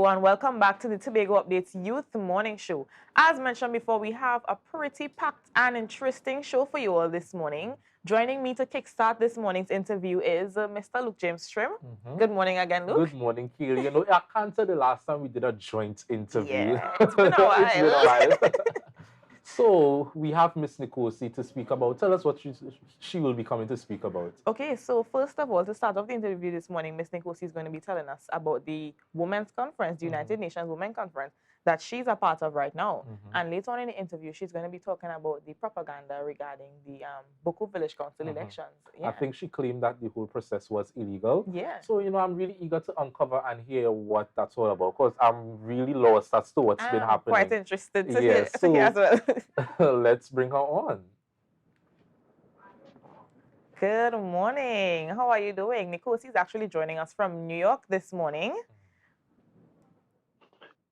everyone. Welcome back to the Tobago Updates Youth Morning Show. As mentioned before, we have a pretty packed and interesting show for you all this morning. Joining me to kickstart this morning's interview is Mr. Luke James Trim. Good morning again, Luke. Good morning, Keely. You know, I can't say the last time we did a joint interview. Yeah, it's been a while. It's been a while. So we have Miss Nickocy to speak about. Tell us what she will be coming to speak about. Okay, so first of all, to start off the interview this morning, Miss Nickocy is going to be telling us about the Women's Conference, the United Nations Women's Conference, that she's a part of right now. And later on in the interview, she's going to be talking about the propaganda regarding the Buccoo Village Council elections. Yeah. I think she claimed that the whole process was illegal. Yeah. So, you know, I'm really eager to uncover and hear what that's all about, because I'm really lost as to what's been happening. Quite interested to hear as well. Let's bring her on. Good morning. How are you doing? Nickocy is actually joining us from New York this morning.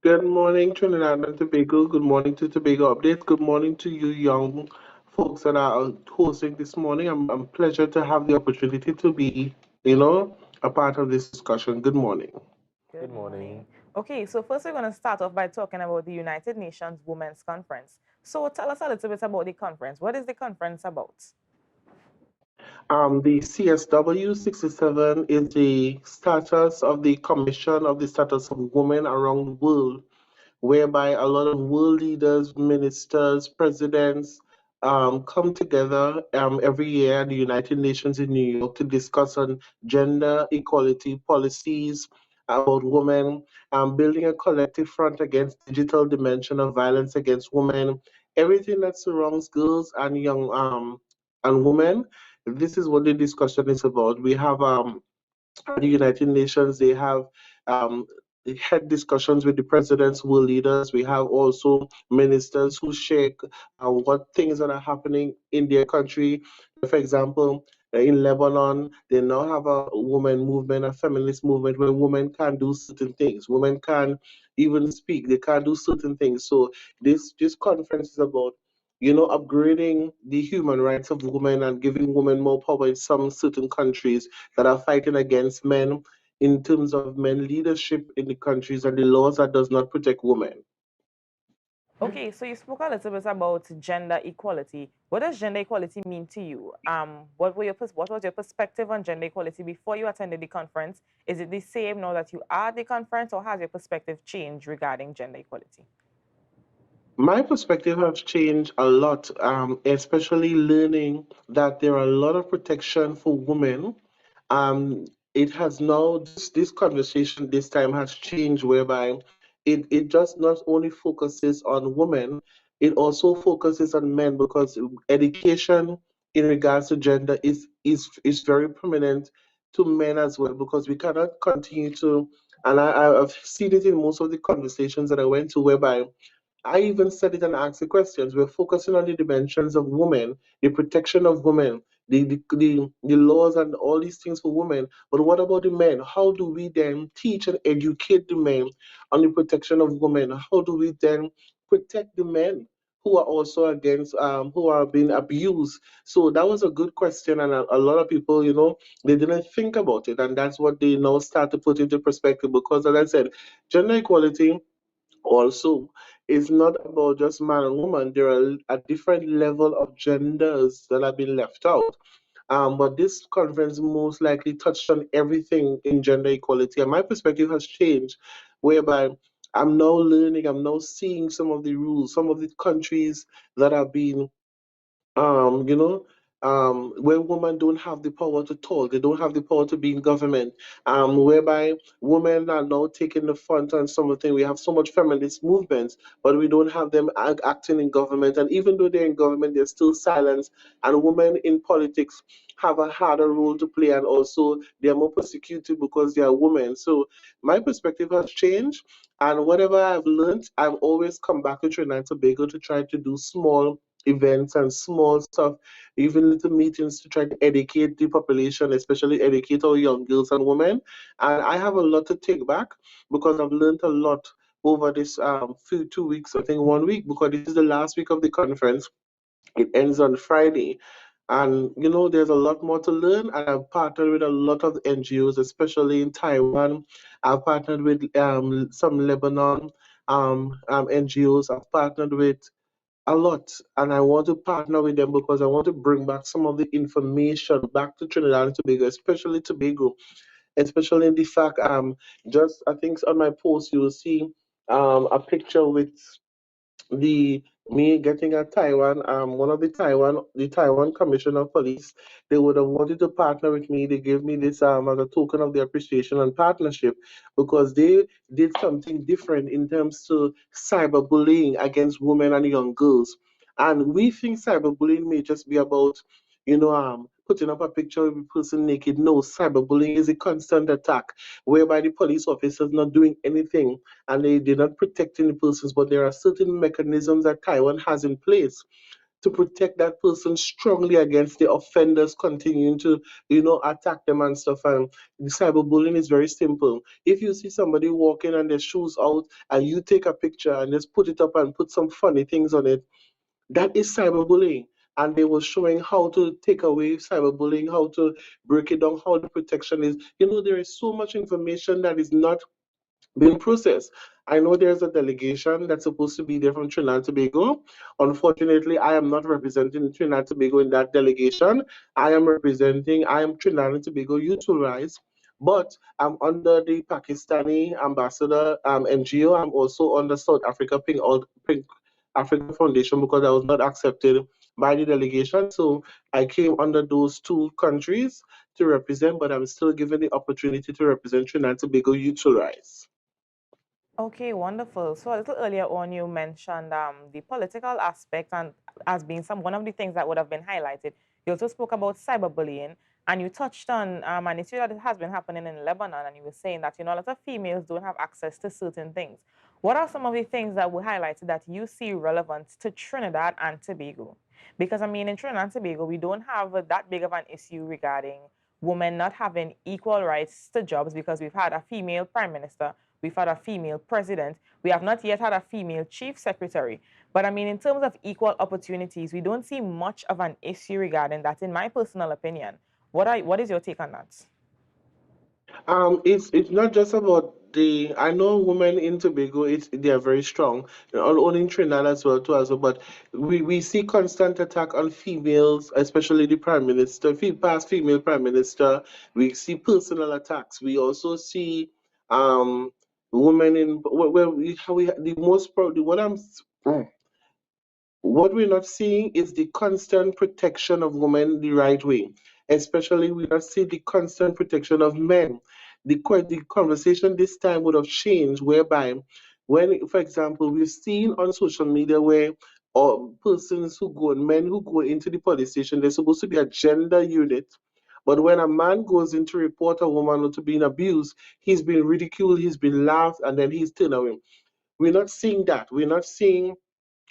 Good morning, Trinidad and Tobago. Good morning to Tobago Updates. Good morning to you young folks that are hosting this morning. I'm pleasure to have the opportunity to be, a part of this discussion. Good morning. Good morning. Okay, so first we're going to start off by talking about the United Nations Women's Conference. So tell us a little bit about the conference. What is the conference about? The CSW 67 is the status of the Commission of the Status of Women around the world, whereby a lot of world leaders, ministers, presidents come together every year at the United Nations in New York to discuss on gender equality policies about women, building a collective front against digital dimension of violence against women, everything that surrounds girls and young and women. This is what the discussion is about. We have at the United Nations, they have had discussions with the presidents, world leaders. We have also ministers who share what things that are happening in their country. For example, in Lebanon, they now have a woman movement, a feminist movement where women can do certain things. Women can even speak. They can do certain things. So this conference is about upgrading the human rights of women and giving women more power in some certain countries that are fighting against men in terms of men leadership in the countries and the laws that does not protect women. Okay, so you spoke a little bit about gender equality. What does gender equality mean to you? What was your perspective on gender equality before you attended the conference? Is it the same now that you are at the conference, or has your perspective changed regarding gender equality? My perspective has changed a lot, especially learning that there are a lot of protection for women. It has now, this conversation this time has changed, whereby it just not only focuses on women, it also focuses on men, because education in regards to gender is very prominent to men as well, because we cannot continue to, and I've seen it in most of the conversations that I went to, whereby I even said it and asked the questions. We're focusing on the dimensions of women, the protection of women, the laws and all these things for women. But what about the men? How do we then teach and educate the men on the protection of women? How do we then protect the men who are also against, who are being abused? So that was a good question, and a lot of people, they didn't think about it, and that's what they now start to put into perspective. Because, as I said, gender equality also is not about just man and woman. There are a different level of genders that have been left out. But this conference most likely touched on everything in gender equality. And my perspective has changed, whereby I'm now learning, I'm now seeing some of the rules, some of the countries that have been um, you know, where women don't have the power to talk, they don't have the power to be in government, whereby women are now taking the front on something. We have so much feminist movements, but we don't have them acting in government. And even though they're in government, they're still silenced. And women in politics have a harder role to play, and also they're more persecuted because they are women. So my perspective has changed. And whatever I've learned, I've always come back to Trinidad and Tobago to try to do small events and small stuff, even little meetings to try to educate the population, especially educate our young girls and women. And I have a lot to take back, because I've learned a lot over this few 2 weeks, I think 1 week, because this is the last week of the conference. It ends on Friday. And there's a lot more to learn. And I've partnered with a lot of NGOs, especially in Taiwan. I've partnered with some Lebanon NGOs. I've partnered with a lot, and I want to partner with them because I want to bring back some of the information back to Trinidad and Tobago, especially Tobago, especially in the fact just I think on my post you will see a picture with the me getting a Taiwan, one of the Taiwan Commissioner of Police, they would have wanted to partner with me. They gave me this as a token of their appreciation and partnership because they did something different in terms to cyberbullying against women and young girls. And we think cyberbullying may just be about, putting up a picture of a person naked. No, cyberbullying is a constant attack whereby the police officers not doing anything and they're not protecting the persons, but there are certain mechanisms that Taiwan has in place to protect that person strongly against the offenders continuing to, attack them and stuff. And the cyberbullying is very simple. If you see somebody walking and their shoes out and you take a picture and just put it up and put some funny things on it, that is cyberbullying. And they were showing how to take away cyberbullying, how to break it down, how the protection is. There is so much information that is not being processed. I know there's a delegation that's supposed to be there from Trinidad and Tobago. Unfortunately, I am not representing Trinidad and Tobago in that delegation. I am Trinidad and Tobago Youth Will Rise, but I'm under the Pakistani ambassador NGO. I'm also under South Africa Pink Africa Foundation because I was not accepted by the delegation. So I came under those two countries to represent, but I'm still given the opportunity to represent Trinidad and Tobago Youth Will Rise. Okay, wonderful. So a little earlier on, you mentioned the political aspect and as being one of the things that would have been highlighted. You also spoke about cyberbullying, and you touched on an issue that has been happening in Lebanon, and you were saying that a lot of females don't have access to certain things. What are some of the things that were highlighted that you see relevant to Trinidad and Tobago? Because in Trinidad and Tobago, we don't have that big of an issue regarding women not having equal rights to jobs because we've had a female prime minister. We've had a female president. We have not yet had a female chief secretary. But in terms of equal opportunities, we don't see much of an issue regarding that, in my personal opinion. What is your take on that? It's not just about the. I know women in Tobago, they are very strong, only in Trinidad as well too, but we see constant attack on females, especially the prime minister, past female prime minister. We see personal attacks. We also see women in where we the most probably what we're not seeing is the constant protection of women the right way. Especially, we not see the constant protection of men. The conversation this time would have changed, whereby, when, for example, we've seen on social media where men who go into the police station, they're supposed to be a gender unit. But when a man goes in to report a woman to being abused, he's been ridiculed, he's been laughed, and then he's turned away. We're not seeing that. We're not seeing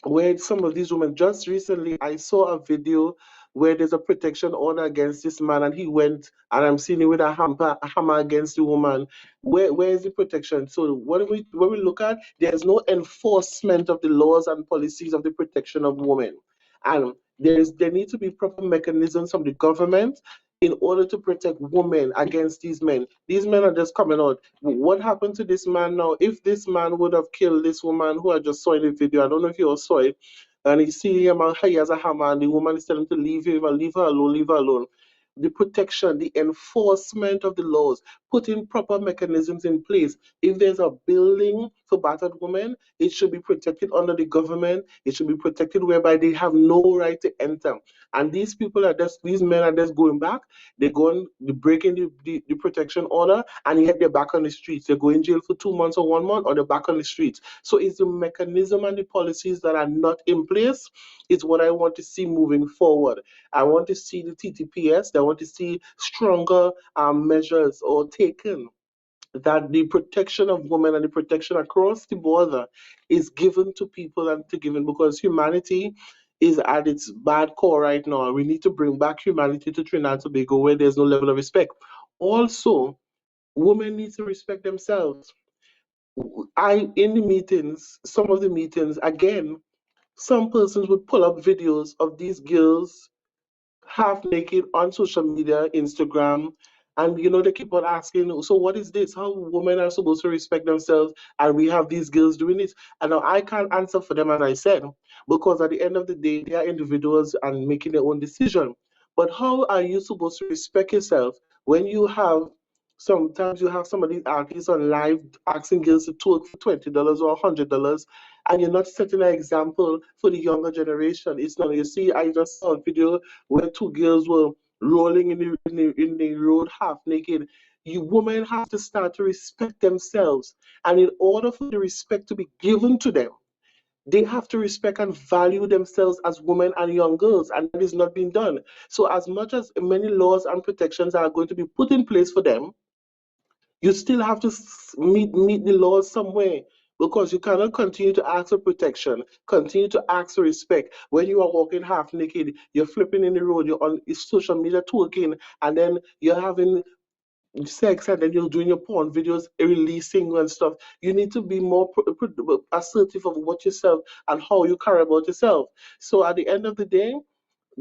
where some of these women, just recently I saw a video where there's a protection order against this man and he went and I'm seeing him with a hammer against the woman. Where is the protection? So when we look at, there's no enforcement of the laws and policies of the protection of women. And there need to be proper mechanisms from the government in order to protect women against these men. These men are just coming out. What happened to this man now? If this man would have killed this woman who I just saw in the video, I don't know if you all saw it, and he see him and he has a hammer, and the woman is telling him to leave him and leave her alone, leave her alone. The protection, the enforcement of the laws, putting proper mechanisms in place. If there's a building for battered women, it should be protected under the government. It should be protected whereby they have no right to enter. And these men are just going back. They're breaking the protection order, and yet they're back on the streets. They go in jail for 2 months or 1 month, or they're back on the streets. So it's the mechanism and the policies that are not in place. It's what I want to see moving forward. I want to see the TTPS. I want to see stronger measures or taken, that the protection of women and the protection across the border is given to people and to given, because humanity is at its bad core right now. We need to bring back humanity to Trinidad and Tobago where there's no level of respect. Also, women need to respect themselves. In the meetings, some of the meetings, again, some persons would pull up videos of these girls half naked on social media, Instagram, and they keep on asking, so what is this? How women are supposed to respect themselves, and we have these girls doing it. And now I can't answer for them, as I said, because at the end of the day, they are individuals and making their own decision. But how are you supposed to respect yourself when you have sometimes you have some of these artists on live asking girls to twerk for $20 or $100, and you're not setting an example for the younger generation. It's not. You see, I just saw a video where two girls were rolling in the road half naked. You women have to start to respect themselves, and in order for the respect to be given to them, they have to respect and value themselves as women and young girls, and that is not being done. So, as much as many laws and protections are going to be put in place for them, you still have to meet the laws somewhere, because you cannot continue to ask for protection, continue to ask for respect when you are walking half naked, you're flipping in the road, you're on social media twerking, and then you're having sex, and then you're doing your porn videos, releasing and stuff. You need to be more assertive of what yourself and how you carry about yourself. So at the end of the day,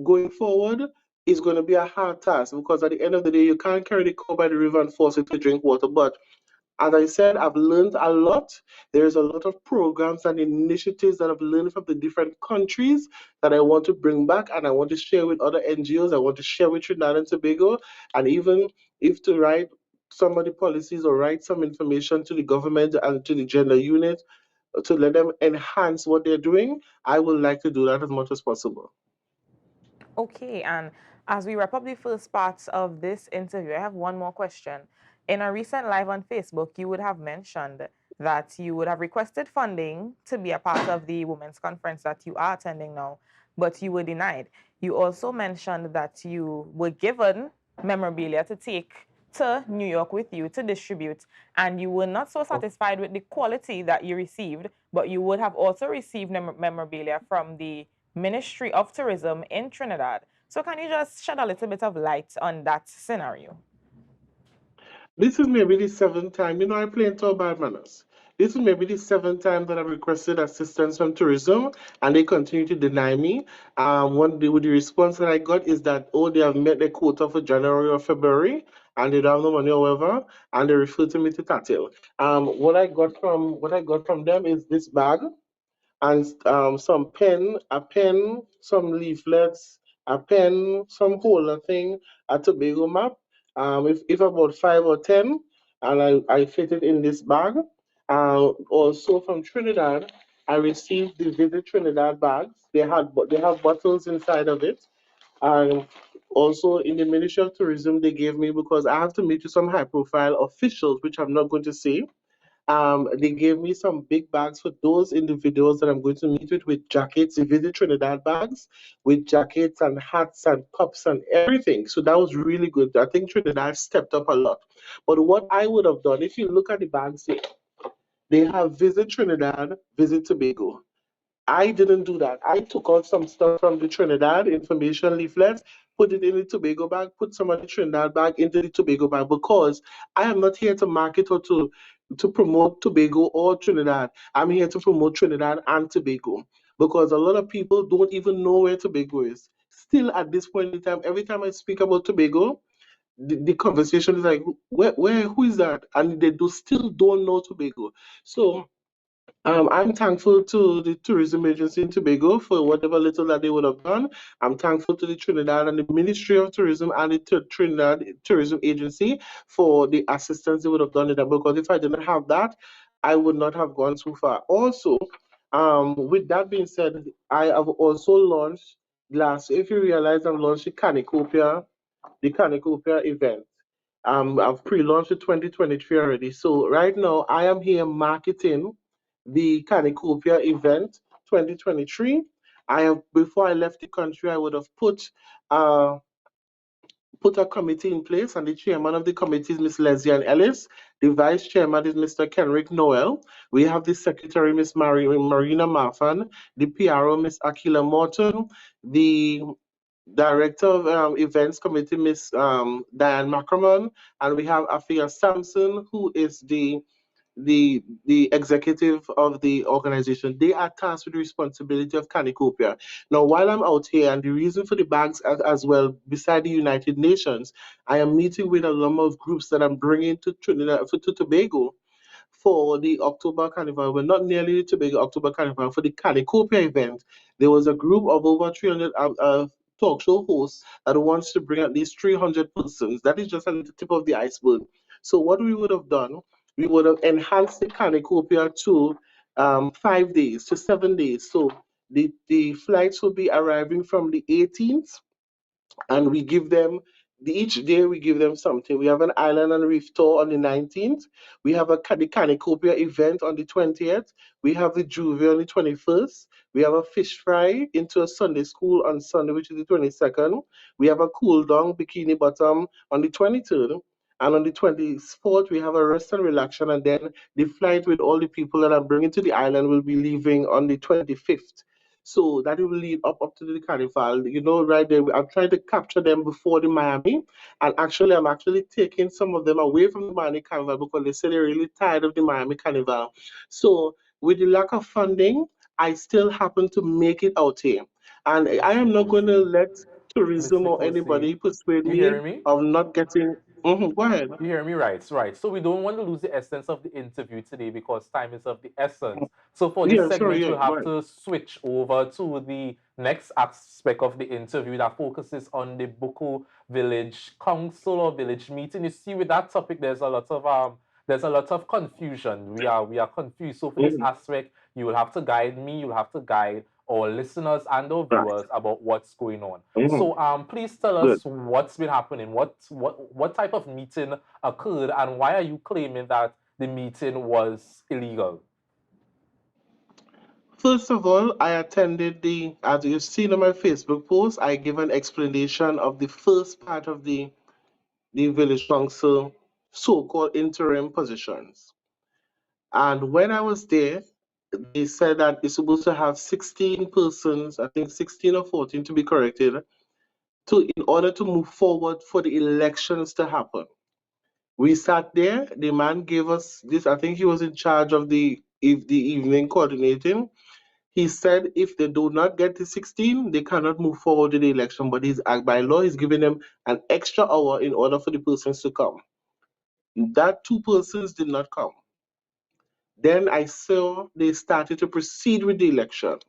going forward, is going to be a hard task, because at the end of the day, you can't carry the cow by the river and force it to drink water. But as I said, I've learned a lot. There's a lot of programs and initiatives that I've learned from the different countries that I want to bring back, and I want to share with other NGOs. I want to share with Trinidad and Tobago, and even if to write some of the policies or write some information to the government and to the gender unit to let them enhance what they're doing, I would like to do that as much as possible. Okay, and as we wrap up the first part of this interview, I have one more question. In a recent live on Facebook, you would have mentioned that you would have requested funding to be a part of the women's conference that you are attending now, but you were denied. You also mentioned that you were given memorabilia to take to New York with you to distribute, and you were not so satisfied with the quality that you received, but you would have also received memorabilia from the Ministry of Tourism in Trinidad. So can you just shed a little bit of light on that scenario? This is maybe the seventh time. I play in bad manners. This is maybe the seventh time that I've requested assistance from tourism, and they continue to deny me. The response that I got is that, oh, they have met their quota for January or February, and they don't have no money, however, and they refer to me to Tatil. What I got from them is this bag, and a pen, some leaflets, a pen, some holder thing, a Tobago map. If about 5 or 10, and I fit it in this bag. Also from Trinidad, I received the Visit Trinidad bags. They have bottles inside of it. And also in the Ministry of Tourism, they gave me, because I have to meet with some high profile officials, which I'm not going to say. They gave me some big bags for those individuals that I'm going to meet with jackets, the Visit Trinidad bags, with jackets and hats and cups and everything. So that was really good. I think Trinidad stepped up a lot. But what I would have done, if you look at the bags here, they have Visit Trinidad, Visit Tobago. I didn't do that. I took out some stuff from the Trinidad information leaflets, put it in the Tobago bag, put some of the Trinidad bag into the Tobago bag, because I am not here to market or to promote Tobago or Trinidad. I'm here to promote Trinidad and Tobago, because a lot of people don't even know where Tobago is. Still, at this point in time, every time I speak about Tobago, the conversation is like, who is that? And they still don't know Tobago. So I'm thankful to the tourism agency in Tobago for whatever little that they would have done. I'm thankful to the Trinidad and the Ministry of Tourism and the Trinidad Tourism Agency for the assistance they would have done in that, because if I didn't have that, I would not have gone so far. Also, with that being said, I have also launched if you realize, I've launched the Cornucopia event. I've pre-launched the 2023 already. So right now I am here marketing the Cornucopia event 2023. Before I left the country, I would have uh, put a committee in place, and the chairman of the committee is Ms. Leslie Ellis. The vice chairman is Mr. Kenrick Noel. We have the secretary, Ms. Marina Marfan, the PRO, Ms. Akila Morton, the Director of Events Committee, Ms. Diane Mackerman, and we have Afia Sampson, who is the the executive of the organization, they are tasked with the responsibility of Cornucopia. Now, while I'm out here, and the reason for the bags as well, beside the United Nations, I am meeting with a number of groups that I'm bringing to Trinidad, to Tobago, for the October Carnival, well, not nearly the Tobago October Carnival, for the Cornucopia event. There was a group of over 300 talk show hosts that wants to bring at least 300 persons. That is just at the tip of the iceberg. So what we would have done, we would have enhanced the Cornucopia to 5 days, to 7 days. So the flights will be arriving from the 18th, and we give them each day we give them something. We have an island and reef tour on the 19th. We have the Cornucopia event on the 20th. We have the Juvie on the 21st. We have a fish fry into a Sunday school on Sunday, which is the 22nd. We have a cool down bikini bottom on the 23rd. And on the 24th, we have a rest and relaxation. And then the flight with all the people that I'm bringing to the island will be leaving on the 25th. So that will lead up to the carnival. You know, right there, I'm trying to capture them before the Miami. And actually, I'm actually taking some of them away from the Miami Carnival because they say they're really tired of the Miami Carnival. So with the lack of funding, I still happen to make it out here. And I Miss am not going to Nickocy, let Miss tourism or Nickocy, anybody persuade you me hearing me? of not getting. Mhm, go ahead. You hear me right? Right. So we don't want to lose the essence of the interview today because time is of the essence. So for this Yeah, sorry, segment, yeah, we'll go have ahead. to switch over to the next aspect of the interview that focuses on the Buccoo Village Council or Village Meeting. You see, with that topic, there's a lot of confusion. We are confused. So for this Mhm, aspect, you will have to guide me. You'll have to guide our listeners and our right. viewers about what's going on. Mhm, So please tell good. us what's been happening. What type of meeting occurred, and why are you claiming that the meeting was illegal? First of all, I attended as you've seen on my Facebook post, I give an explanation of the first part of the village council so-called interim positions. And when I was there, they said that it's supposed to have 16 persons, I think 16 or 14 to be corrected, in order to move forward for the elections to happen. We sat there, the man gave us this, I think he was in charge of the evening coordinating. He said if they do not get to 16, they cannot move forward with the election. But by law, he's giving them an extra hour in order for the persons to come. That two persons did not come. Then I saw they started to proceed with the election.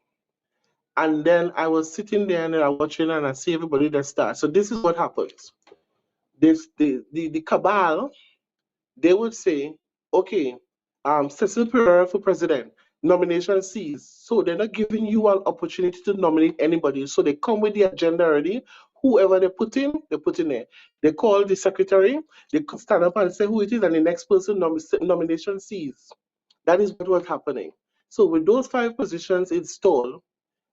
And then I was sitting there and I was watching and I see everybody that starts. So this is what happens. The cabal, they would say, okay, Cecil Pereira for president, nomination ceased. So they're not giving you an opportunity to nominate anybody. So they come with the agenda already. Whoever they put in there. They call the secretary, they stand up and say who it is, and the next person nomination ceased. That is what was happening. So with those five positions installed,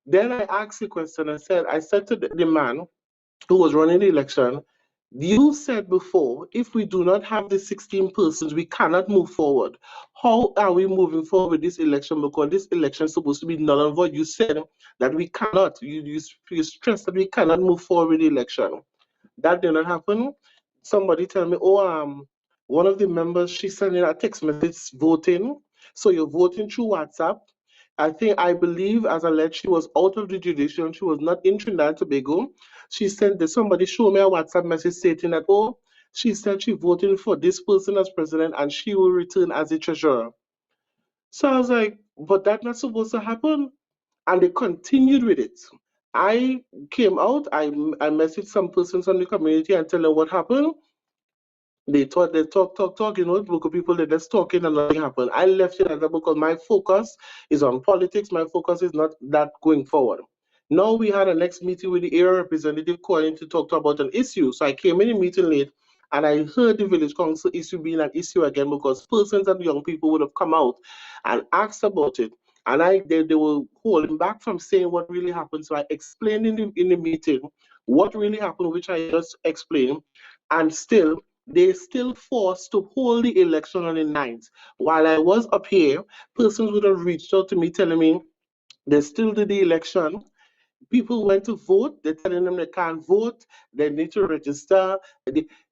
then I asked the question. I said to the man who was running the election, you said before, if we do not have the 16 persons, we cannot move forward. How are we moving forward with this election? Because this election is supposed to be null and void. You said that we cannot. You stressed that we cannot move forward with the election. That did not happen. Somebody tell me, oh, one of the members, she sent in a text message voting. So you're voting through WhatsApp. I believe, as alleged, she was out of the judicial. She was not in Trinidad and Tobago. She sent somebody show me a WhatsApp message stating that, oh, she said she voting for this person as president and she will return as the treasurer. So I was like, but that's not supposed to happen. And they continued with it. I came out, I messaged some persons on the community and tell them what happened. They thought they talk, local people they're just talking and nothing happened. I left it at that because my focus is on politics. My focus is not that going forward. Now we had a next meeting with the area representative calling to talk about an issue. So I came in the meeting late and I heard the village council issue being an issue again because persons and young people would have come out and asked about it. And they were holding back from saying what really happened. So I explained in the meeting what really happened, which I just explained. And still, they still forced to hold the election on the 9th. While I was up here, persons would have reached out to me telling me they still did the election. People went to vote. They're telling them they can't vote. They need to register.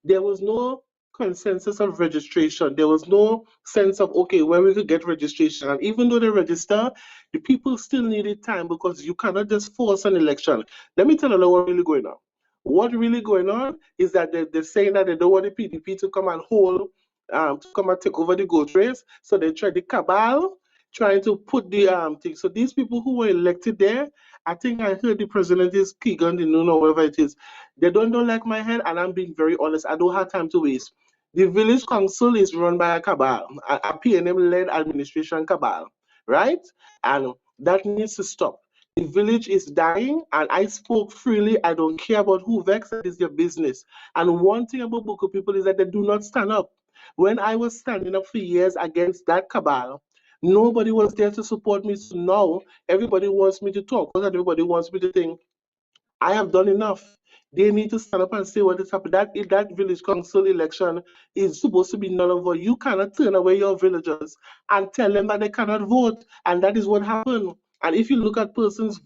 There was no consensus of registration. There was no sense of, okay, where we could get registration. And even though they register, the people still needed time because you cannot just force an election. Let me tell you what really going on. What really going on is that they're saying that they don't want the PDP to come and to come and take over the goat race. So they try the cabal trying to put the thing. So these people who were elected there, I think I heard the president is Keegan, the noon or whatever it is. They don't like my head, and I'm being very honest. I don't have time to waste. The village council is run by a cabal, a PNM-led administration cabal, right? And that needs to stop. The village is dying, and I spoke freely. I don't care about who vexed. That is their business. And one thing about Buccoo people is that they do not stand up. When I was standing up for years against that cabal, nobody was there to support me. So now everybody wants me to talk, because everybody wants me to think I have done enough. They need to stand up and say what is happening. That village council election is supposed to be null and void. You cannot turn away your villagers and tell them that they cannot vote, and that is what happened. And if you look at persons'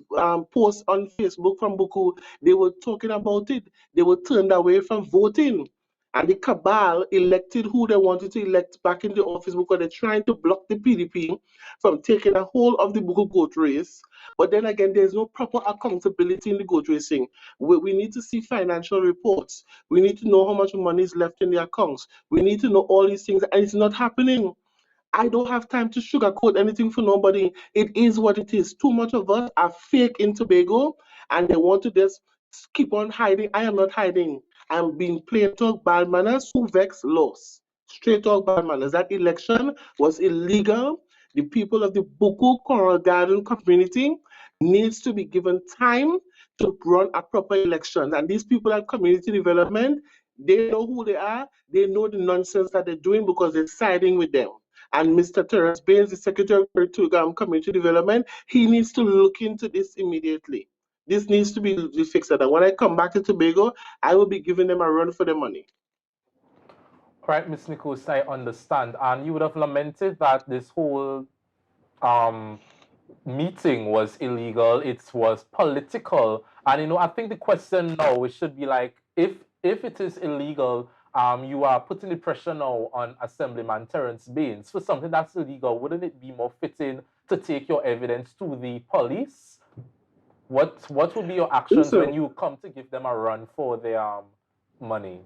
posts on Facebook from Buccoo, they were talking about it. They were turned away from voting. And the cabal elected who they wanted to elect back in the office because they're trying to block the PDP from taking a hold of the Buccoo goat race. But then again, there's no proper accountability in the goat racing. We need to see financial reports. We need to know how much money is left in the accounts. We need to know all these things, and it's not happening. I don't have time to sugarcoat anything for nobody. It is what it is. Too much of us are fake in Tobago, and they want to just keep on hiding. I am not hiding. I'm being plain talk bad manners who vex loss. Straight talk bad manners. That election was illegal. The people of the Buccoo Coral Garden community needs to be given time to run a proper election. And these people at community development, they know who they are. They know the nonsense that they're doing because they're siding with them. And Mr. Terence Baines, the Secretary to Community Development, he needs to look into this immediately. This needs to be fixed. And when I come back to Tobago, I will be giving them a run for their money. All right, Ms. Nickocy, I understand. And you would have lamented that this whole meeting was illegal. It was political. And, I think the question now, it should be like, if it is illegal, you are putting the pressure now on Assemblyman Terence Baines for something that's illegal. Wouldn't it be more fitting to take your evidence to the police? What would be your actions when you come to give them a run for their money?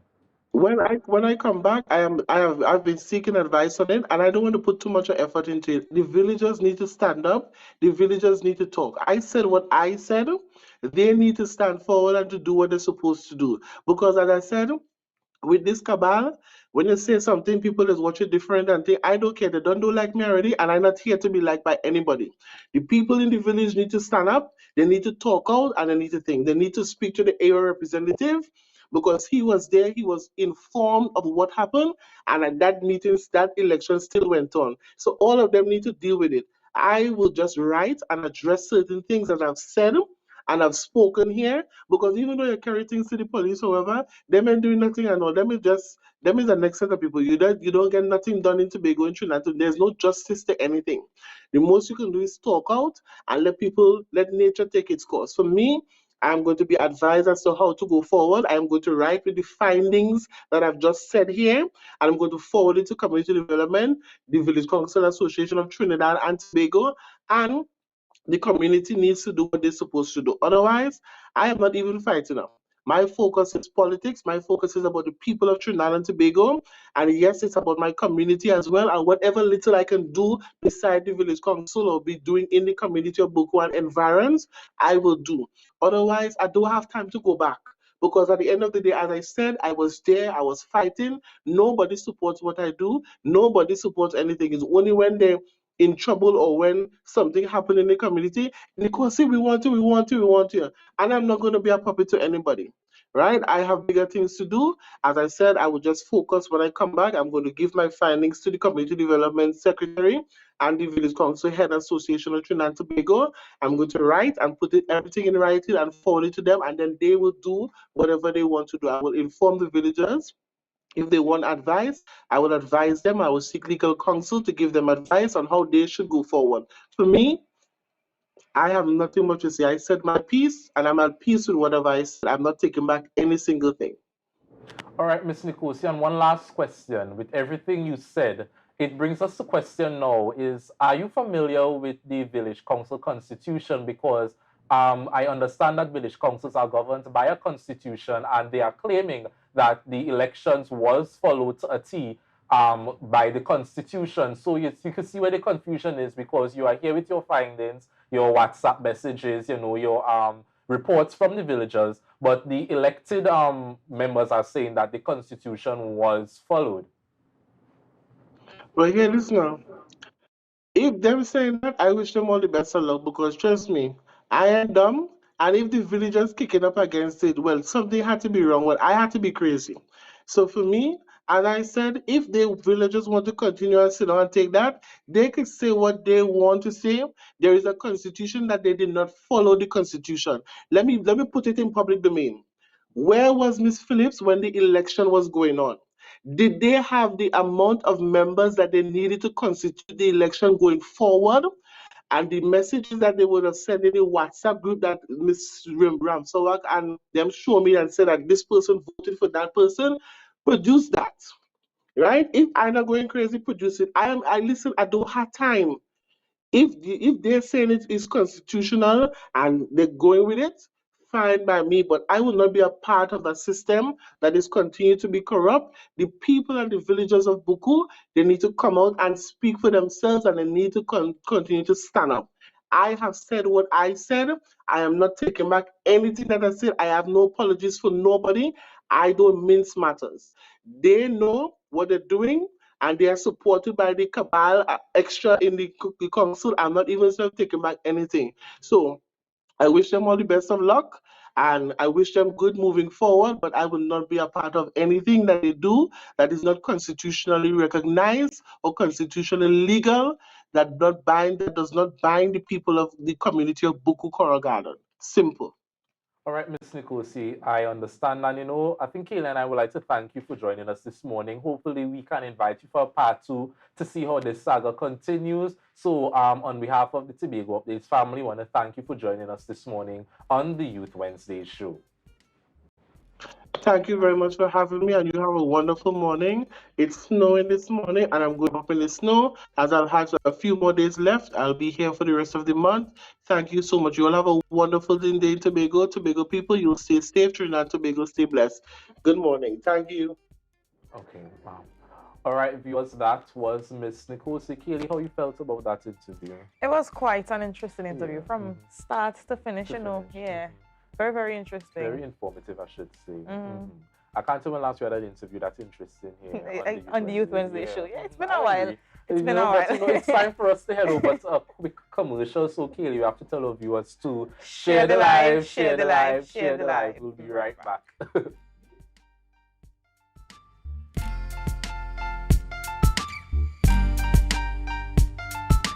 When I come back, I've been seeking advice on it, and I don't want to put too much effort into it. The villagers need to stand up. The villagers need to talk. I said what I said. They need to stand forward and to do what they're supposed to do. Because as I said, with this cabal, when you say something, people just watch it different and think, I don't care. They don't do like me already, and I'm not here to be liked by anybody. The people in the village need to stand up. They need to talk out, and they need to think. They need to speak to the area representative because he was there. He was informed of what happened, and at that meeting, that election still went on. So all of them need to deal with it. I will just write and address certain things that I've said and I've spoken here, because even though you carry things to the police, however, them ain't doing nothing and all. Them is the next set of people. You don't get nothing done in Tobago and Trinidad. There's no justice to anything. The most you can do is talk out and let nature take its course. For me, I'm going to be advised as to how to go forward. I'm going to write with the findings that I've just said here, and I'm going to forward it to Community Development, the Village Council Association of Trinidad and Tobago, and the community needs to do what they're supposed to do. Otherwise, I am not even fighting them. My focus is politics. My focus is about the people of Trinidad and Tobago. And yes, it's about my community as well. And whatever little I can do beside the village council or be doing in the community of Buccoo and environs, I will do. Otherwise, I don't have time to go back. Because at the end of the day, as I said, I was there, I was fighting. Nobody supports what I do. Nobody supports anything. It's only when they're in trouble or when something happened in the community, Nickocy, we want you. And I'm not going to be a puppet to anybody, right? I have bigger things to do. As I said, I will just focus when I come back. I'm going to give my findings to the Community Development Secretary and the Village Council Head Association of Trinidad and Tobago. I'm going to write and put everything in writing and forward it to them, and then they will do whatever they want to do. I will inform the villagers. If they want advice, I will advise them. I will seek legal counsel to give them advice on how they should go forward. For me, I have nothing much to say. I said my piece, and I'm at peace with whatever I said. I'm not taking back any single thing. All right, Ms. Nickocy, and one last question. With everything you said, it brings us to question now is, are you familiar with the Village Council Constitution? Because I understand that village councils are governed by a constitution and they are claiming that the elections was followed to a T by the constitution. So you can see where the confusion is because you are here with your findings, your WhatsApp messages, your reports from the villagers, but the elected members are saying that the constitution was followed. Well, here, listen now. If them saying that, I wish them all the best of luck because trust me, I am dumb. And if the villagers kicking up against it, well, something had to be wrong. Well, I had to be crazy. So for me, as I said, if the villagers want to continue and sit down and take that, they could say what they want to say. There is a constitution that they did not follow the constitution. Let me put it in public domain. Where was Miss Phillips when the election was going on? Did they have the amount of members that they needed to constitute the election going forward? And the messages that they would have sent in the WhatsApp group that Ms. Ramsawak and them show me and say that this person voted for that person, produce that. Right? If I'm not going crazy, produce it. I listen, I don't have time. If they're saying it is constitutional and they're going with it, fine by me. But I will not be a part of a system that is continuing to be corrupt. The people and the villagers of Buccoo, they need to come out and speak for themselves, and they need to continue to stand up. I have said what I said. I am not taking back anything that I said. I have no apologies for nobody. I don't mince matters. They know what they're doing and they are supported by the cabal extra in the council. I'm not even taking back anything. So I wish them all the best of luck and I wish them good moving forward, but I will not be a part of anything that they do that is not constitutionally recognized or constitutionally legal, that does not bind the people of the community of Buccoo Coral Garden. Simple. All right, Ms. Nickocy, I understand. And, I think Kayla and I would like to thank you for joining us this morning. Hopefully, we can invite you for a part 2 to see how this saga continues. So, on behalf of the Tobago Updates family, I want to thank you for joining us this morning on the Youth Wednesday show. Thank you very much for having me, and you have a wonderful morning. It's snowing this morning, and I'm going up in the snow. As I've had a few more days left, I'll be here for the rest of the month. Thank you so much. You all have a wonderful day in Tobago. Tobago people, you'll stay safe. Trinidad and Tobago, stay blessed. Good morning. Thank you. Okay, wow. All right, viewers, that was Miss Nickocy. Kaylee, how you felt about that interview? It was quite an interesting interview from start to finish, Yeah. Very, very interesting. Very informative, I should say. I can't even last year that interview that's interesting here on the Youth Wednesday show. Yeah, it's been a while. It's been a while. It's time for us to head over to a quick commercial. So, Kaylee, you have to tell our viewers to share the live, share the live, share the live. We'll be right back.